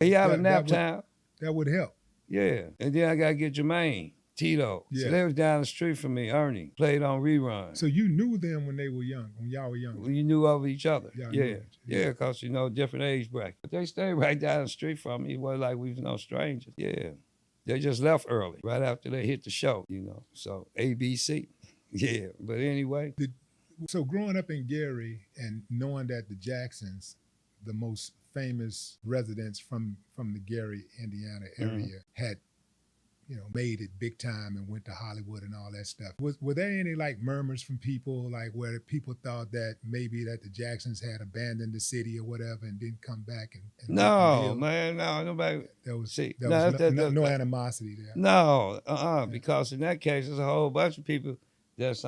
He out of That would Naptown. that would help. Yeah. And then I got to get Jermaine, Tito. Yeah. So they was down the street from me, Ernie. Played on rerun. So you knew them when they were young, when y'all were young. We knew of each other. Y'all Yeah. knew it. Yeah, because, different age bracket. But they stayed right down the street from me. It wasn't like we was no strangers. Yeah. They just left early, right after they hit the show, So ABC. Yeah. But anyway. So growing up in Gary and knowing that the Jacksons, the most famous residents from the Gary, Indiana area, had made it big time and went to Hollywood and all that stuff. Were there any like murmurs from people, like where people thought that maybe that the Jacksons had abandoned the city or whatever and didn't come back and no, man, no, nobody. There was no animosity there. No, because in that case, there's a whole bunch of people that's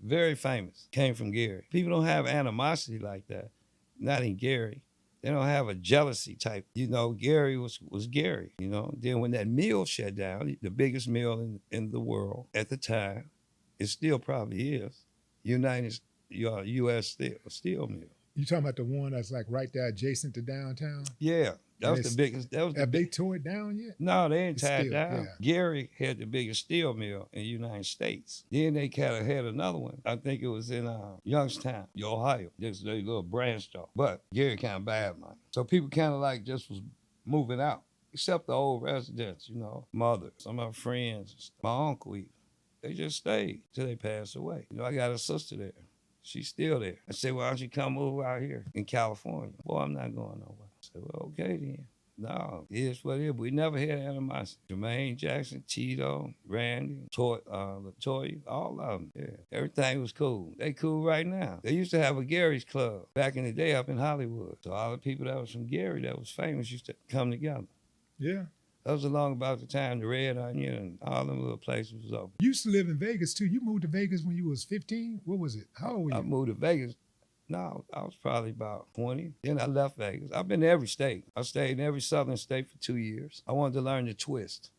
very famous came from Gary. People don't have animosity like that, not in Gary. They don't have a jealousy type. Gary was Gary, Then when that mill shut down, the biggest mill in the world at the time, it still probably is, U.S. steel mill. You talking about the one that's like right there adjacent to downtown? Yeah. That was the biggest. Have they tore it down yet? No, they ain't tied down. Yeah. Gary had the biggest steel mill in the United States. Then they kind of had another one. I think it was in Youngstown, Ohio. Just a little branch off. But Gary kind of bad money. So people kind of like just was moving out, except the old residents, mother, some of our friends, my uncle even. They just stayed till they passed away. I got a sister there. She's still there. I said, why don't you come over out here in California? Boy, I'm not going nowhere. I said, well, okay then. No, it is what it is. We never had animosity. Jermaine Jackson, Tito, Randy, LaToya, all of them. Yeah, everything was cool. They cool right now. They used to have a Gary's Club back in the day up in Hollywood. So all the people that was from Gary that was famous used to come together. Yeah. That was along about the time the Red Onion and all them little places was open. You used to live in Vegas too. You moved to Vegas when you was 15? What was it? How old were you? I moved to Vegas. No, I was probably about 20. Then I left Vegas. I've been to every state. I stayed in every southern state for 2 years. I wanted to learn the twist.